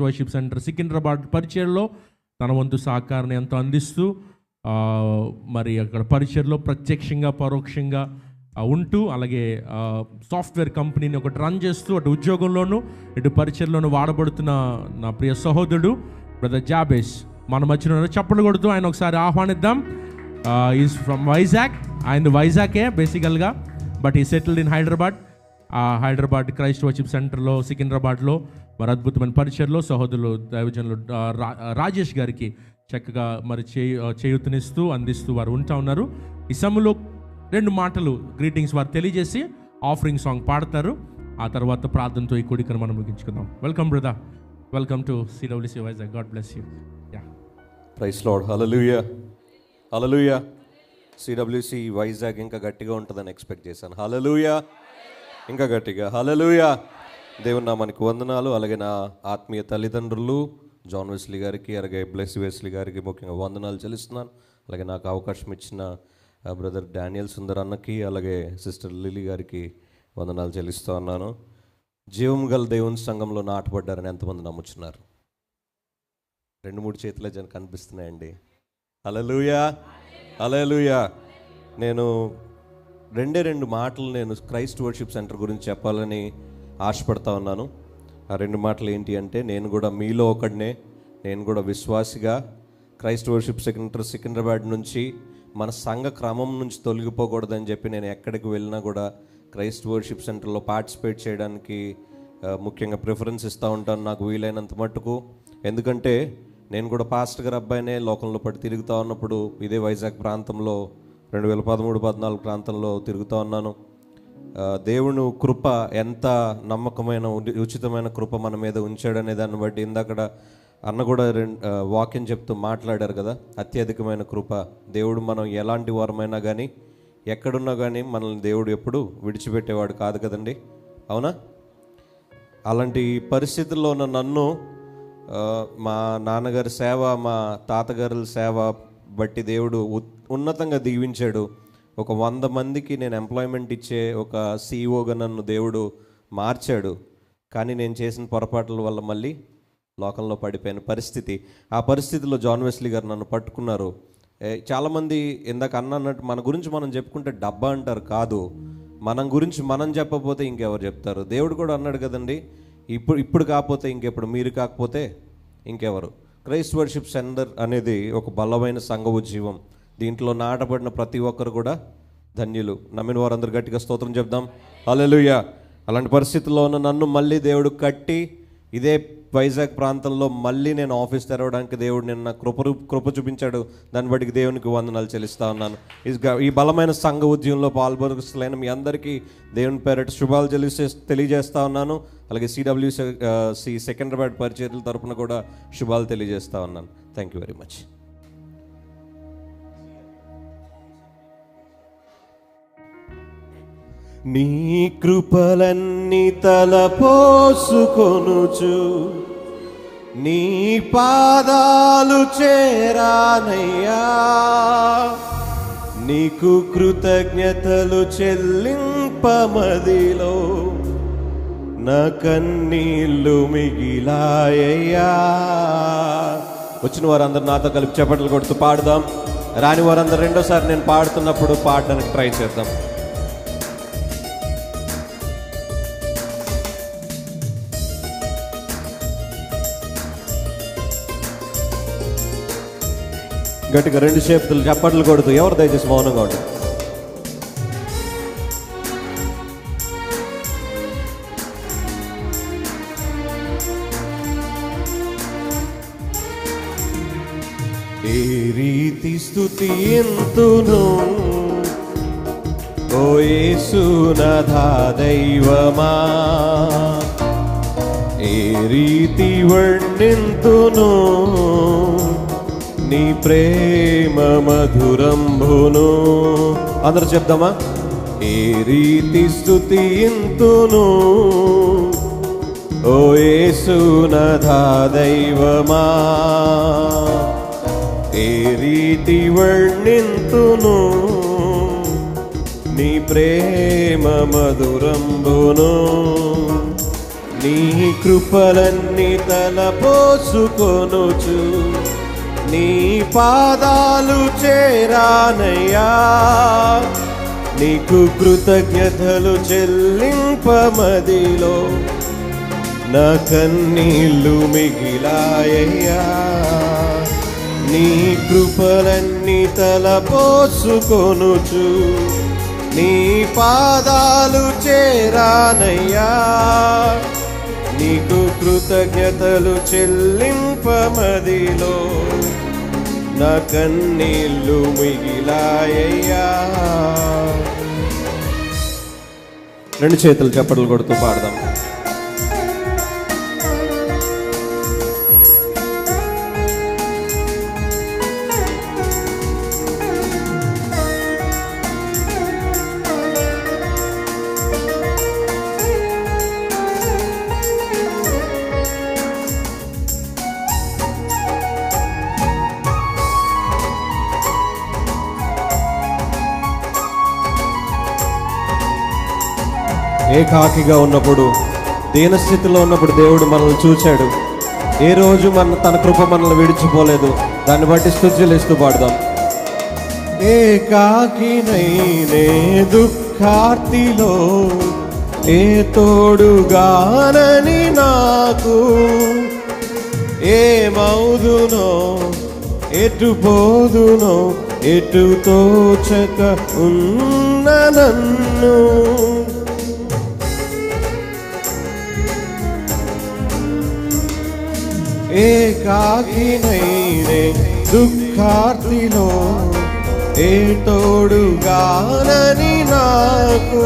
Worship centre Secunderabad పరిచర్లో తన వంతు సహకారాన్ని ఎంతో అందిస్తూ మరి అక్కడ పరిచర్లో ప్రత్యక్షంగా పరోక్షంగా ఉంటూ, అలాగే సాఫ్ట్వేర్ కంపెనీని ఒకటి రన్ చేస్తూ అటు ఉద్యోగంలోనూ ఇటు పరిచర్లోనూ వాడబడుతున్న నా ప్రియ సహోదరుడు బ్రదర్ జాబేష్ మన మధ్యలో చప్పట్లు కొడుతూ ఆయన ఒకసారి ఆహ్వానిద్దాం. Is from Vizag. ఆయన వైజాగే బేసికల్గా, బట్ ఈ settled in Hyderabad Christ worship సెంటర్లో సికింద్రాబాద్లో మరి అద్భుతమైన పరిచర్లో సహోదరులు దైవజనులు రాజేష్ గారికి చక్కగా మరి చేయూతనిస్తూ అందిస్తూ వారు ఉంటా ఉన్నారు. ఈ సమయంలో 2 మాటలు గ్రీటింగ్స్ వారు తెలియజేసి ఆఫరింగ్ సాంగ్ పాడతారు. ఆ తర్వాత ప్రార్థనతో ఈ కూడికను మనం ముగించుకుందాం. Welcome brother, welcome to CWC Vizag. God bless you. Praise Lord. Hallelujah, hallelujah. CWC Vizag ఇంకా గట్టిగా ఉంటుందని ఎక్స్పెక్ట్ చేశాను. హల్లెలూయా, ఇంకా గట్టిగా హల్లెలూయా. దేవుని నామానికి వందనాలు. అలాగే నా ఆత్మీయ తల్లిదండ్రులు జాన్ వెస్లీ గారికి, అలాగే బ్లెస్ వెస్లీ గారికి ముఖ్యంగా వందనాలు చెల్లిస్తున్నాను. అలాగే నాకు అవకాశం ఇచ్చిన బ్రదర్ డానియల్ సుందర్ అన్నకి, అలాగే సిస్టర్ లిలీ గారికి వందనాలు చెల్లిస్తూ ఉన్నాను. జీవం గల దేవుని సంఘంలో నాటపడ్డారని ఎంతమంది నమ్ముచున్నారు? 2-3 చేతులే జన కనిపిస్తున్నాయండి. హల్లెలూయా, హల్లెలూయా. నేను 2 మాటలు నేను క్రైస్ట్ వర్షిప్ సెంటర్ గురించి చెప్పాలని ఆశపడతా ఉన్నాను. ఆ 2 మాటలు ఏంటి అంటే, నేను కూడా మీలో ఒకడినే, నేను కూడా విశ్వాసిగా క్రైస్ట్ వర్షిప్ సెంటర్ సికింద్రాబాద్ నుంచి మన సంఘ క్రమం నుంచి తొలగిపోకూడదని చెప్పి నేను ఎక్కడికి వెళ్ళినా కూడా క్రైస్ట్ వర్షిప్ సెంటర్లో పార్టిసిపేట్ చేయడానికి ముఖ్యంగా ప్రిఫరెన్స్ ఇస్తూ ఉంటాను నాకు వీలైనంత మట్టుకు. ఎందుకంటే నేను కూడా పాస్టర్ గారి అబ్బాయినే లోకంలో పడి తిరుగుతూ ఉన్నప్పుడు ఇదే వైజాగ్ ప్రాంతంలో 2013-14 ప్రాంతంలో తిరుగుతూ ఉన్నాను. దేవుని కృప ఎంత నమ్మకమైన ఉచితమైన కృప మన మీద ఉంచాడనే దాన్ని బట్టి ఇందాక అన్న కూడా వాక్యం చెప్తూ మాట్లాడారు కదా, అత్యధికమైన కృప. దేవుడు మనం ఎలాంటి వారమైనా కానీ ఎక్కడున్నా కానీ మనల్ని దేవుడు ఎప్పుడు విడిచిపెట్టేవాడు కాదు కదండి, అవునా? అలాంటి పరిస్థితుల్లో ఉన్న నన్ను మా నాన్నగారి సేవ, మా తాతగారుల సేవ బట్టి దేవుడు ఉన్నతంగా దీవించాడు. ఒక 100 మందికి నేను ఎంప్లాయ్మెంట్ ఇచ్చే ఒక సీఈఓగా నన్ను దేవుడు మార్చాడు. కానీ నేను చేసిన పొరపాట్ల వల్ల మళ్ళీ లోకంలో పడిపోయిన పరిస్థితి. ఆ పరిస్థితిలో జాన్ వెస్లీ గారు నన్ను పట్టుకున్నారు. చాలామంది ఇందాక అన్నట్టు మన గురించి మనం చెప్పుకుంటే డబ్బా అంటారు. కాదు, మనం గురించి మనం చెప్పకపోతే ఇంకెవరు చెప్తారు? దేవుడు కూడా అన్నాడు కదండి, ఇప్పుడు కాకపోతే ఇంకెప్పుడు, మీరు కాకపోతే ఇంకెవరు? క్రైస్ట్ వర్షిప్ సెంటర్ అనేది ఒక బలమైన సంఘ ఉద్యమం. దీంట్లో నాటబడిన ప్రతి ఒక్కరు కూడా ధన్యులు. నమ్మిన వారందరూ గట్టిగా స్తోత్రం చెప్దాం. హల్లెలూయా. అలాంటి పరిస్థితుల్లో ఉన్న నన్ను మళ్ళీ దేవుడు కట్టి ఇదే వైజాగ్ ప్రాంతంలో మళ్ళీ నేను ఆఫీస్ తెరవడానికి దేవుడు నిన్న కృప చూపించాడు. దాన్ని బట్టి దేవునికి వందనాలు చెల్లిస్తూ ఉన్నాను. ఈ బలమైన సంఘ ఉద్యమంలో పాల్గొనలేని మీ అందరికీ దేవుని పేరట శుభాలు తెలియజేస్తా ఉన్నాను. అలాగే సిడబ్ల్యూసి సికింద్రాబాద్ పరిచర్యల తరపున కూడా శుభాలు తెలియజేస్తా ఉన్నాను. Thank you very much. నీ కృపలన్నీ తలపోసుకొనుచు నీ పాదాలు చేరానయ్యా, నీకు కృతజ్ఞతలు చెల్లింపమదిలో నా కన్నీళ్ళు మిగిలాయ్యా. వచ్చిన వారందరూ నాతో కలిపి చప్పట్లు కొడుతూ పాడుదాం. రాని వారందరూ రెండోసారి నేను పాడుతున్నప్పుడు పాడడానికి ట్రై చేద్దాం. గట్టిగా 2 చేతులు చప్పట్లు కొడుతూ ఎవరు దయచేసి మౌనంగా ఉంటారు. ఏ రీతి స్తుతింతును ఓ యేసునాథా దైవమా, ఏ రీతి వర్ణింతును నీ ప్రేమ మధురంభును. అందరూ చెప్దామా? ఏ రీతి స్తుతింతును ఓ యేసునాథా దైవమా, ఏ రీతి వర్ణింతును నీ ప్రేమ మధురంభును. నీ కృపలన్నీ తలపోసుకొనుచు నీ పాదాలు చేరానయ్యా. నీకు కృతజ్ఞతలు చెల్లింపమదిలో నా కన్నీళ్ళు మిగిలాయ్యా. నీ కృపలన్నీ తలపోసుకొనుచు నీ పాదాలు చేరానయ్యా. నీకు కృతజ్ఞతలు చెల్లింపమదిలో నా కన్నీళ్ళు మిగిలాయ్యా. రెండు చేతులు చప్పట్లు కొడుతూ పాడదాం. ఏకాకిగా ఉన్నప్పుడు, దీనస్థితిలో ఉన్నప్పుడు దేవుడు మనల్ని చూశాడు. ఏ రోజు తన కృప మనల్ని విడిచిపోలేదు. దాన్ని బట్టి స్తుతులిస్తూ పాడదాం. ఏకాకినైనే దుఃఖార్తిలో ఏ తోడుగానని నాకు, ఏమౌదునో ఎటు పోదునో ఎటు తోచక ఉన్న నన్ను, ఏకాకినైనే దుఃఖార్తిలో ఏ తోడుగానని నాకు,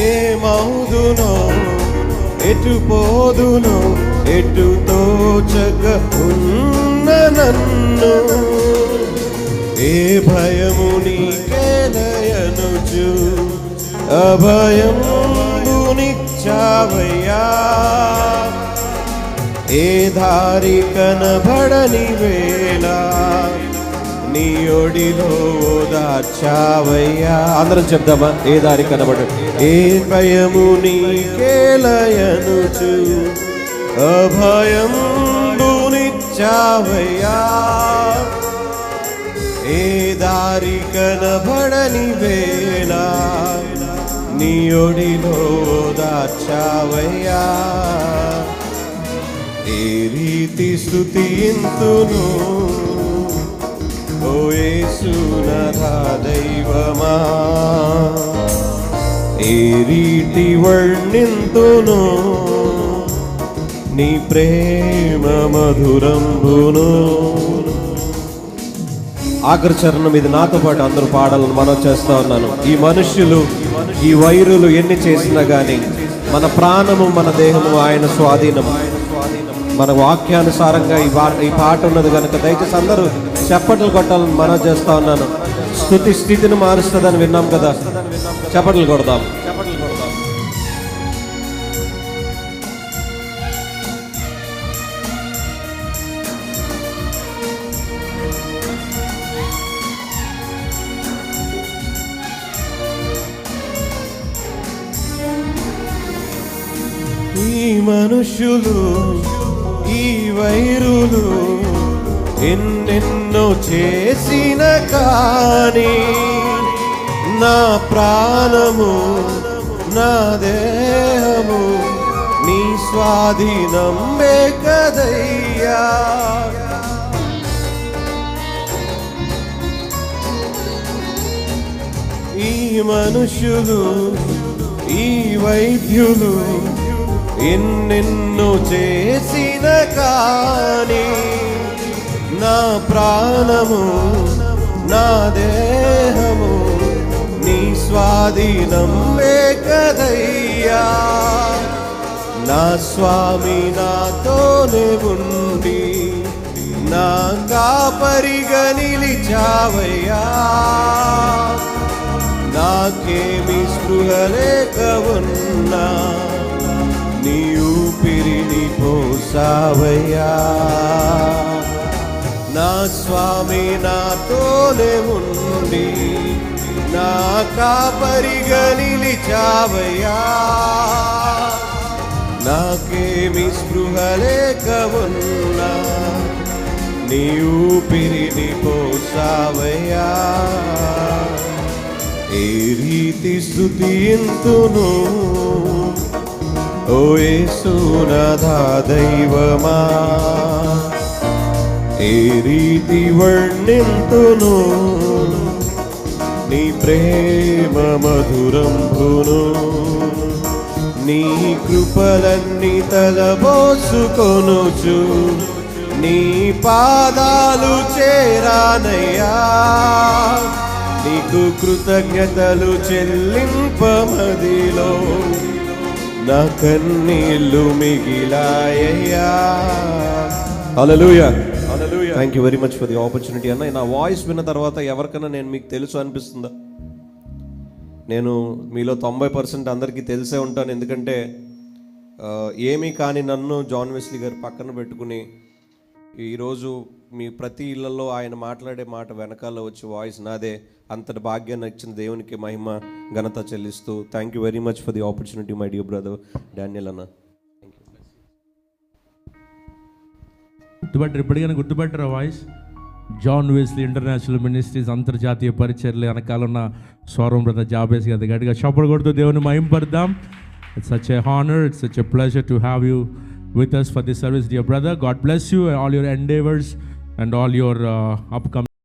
ఏమౌదునో ఎటు పోదునో ఎటు తోచక ఉన్న నన్ను, ఏ భయము నీకేలయనుచు అభయము నిచ్చావయ్యా. ఏ దారి కనబడని వేళ నీ ఒడిలో దాచావయ్యా. అందరం చెప్దామా? ఏ దారి కనబడ, ఏ భయము నీకేలయనుచు అభయము నిచ్చావయ్యా. ఏ దారి కనబడని వేళ నీ ఒడిలో దాచావయ్యా. ఏ రీతి స్తుతింతును ఓ యేసు నా దైవమా, ఏ రీతి వర్ణింతును నీ ప్రేమ మధురంబును. ఆఖరి చరణం ఇది నాతో పాటు అందరూ పాడాలని మనం చేస్తా ఉన్నాను. ఈ మనుష్యులు, ఈ వైరులు ఎన్ని చేసినా కానీ మన ప్రాణము మన దేహము ఆయన స్వాధీనము. మన వాక్యానుసారంగా ఈ పాట ఉన్నది కనుక దయచేసి అందరూ చప్పట్లు కొట్టాలని మనం చేస్తా ఉన్నాను. స్తుతి స్థితిని మారుస్తుందని విన్నాం కదా, చప్పట్లు కొడదాం. ఈ మనుష్యులు, ఈ వైరులు ఎన్నెన్నో చేసిన కానీ నా ప్రాణము నా దేహము నీ స్వాధీనం కదయ్యా. ఈ మనుష్యులు, ఈ వైద్యులు ఎన్నెన్నో చేసిన కానీ నా ప్రాణము నా దేహము నీ స్వాధీనం కదయ్యా. నా స్వామి నాతోనే ఉండి నా కాపరిగా నిలిచావయ్యా. నాకేమి స్పృహ లేక ఉన్నా నీ ఊపిరిని పోసావయ్యా. నా స్వామి నాతోనే ఉండి నా కాపరిగా నిలిచావయ్యా. నాకేమి స్పృహ లేక ఉన్నా నీ ఊపిరిని పోసావయ్యా. ఏ రీతి స్తుతింతును ఓ యేసునాథా దైవమా, ఏ రీతి వర్ణింతును నీ ప్రేమ మధురంబును. నీ కృపలన్నీ తలబోసుకొనుచు నీ పాదాలు చేరానయ్యా. నీకు కృతజ్ఞతలు చెల్లింపమదిలో నా కన్నీళ్ళు మిగిలాయ్యా. Hallelujah. Thank you very much for the opportunity అన్న. నా వాయిస్ విన్న తర్వాత ఎవరికైనా నేను మీకు తెలుసు అనిపిస్తుందా? నేను మీలో 90% అందరికీ తెలిసే ఉంటాను. ఎందుకంటే ఏమీ కాని నన్ను జాన్ వెస్లీ గారు పక్కన పెట్టుకుని ఈరోజు మీ ప్రతి ఇళ్లలో ఆయన మాట్లాడే మాట వెనకాల వచ్చి వాయిస్ నాదే. అంతటి భాగ్యాన్ని ఇచ్చిన దేవునికి మహిమ ఘనత చెల్లిస్తూ thank you very much for the opportunity my dear brother Daniel అన్న. ఇప్పటికైనా గుర్తుపెట్టరా voice? John Wesley International Ministries అంతర్జాతీయ పరిచర్లు వెనకాలన్న స్వరం బ్రదర్ జాబేస్ గారి గట్టిగా చప్పట్లు కొడుతూ దేవుని మహింపడదాం. It's such a honor, it's such a pleasure to have you with us for this service, dear brother. God bless you and all your endeavors and all your upcoming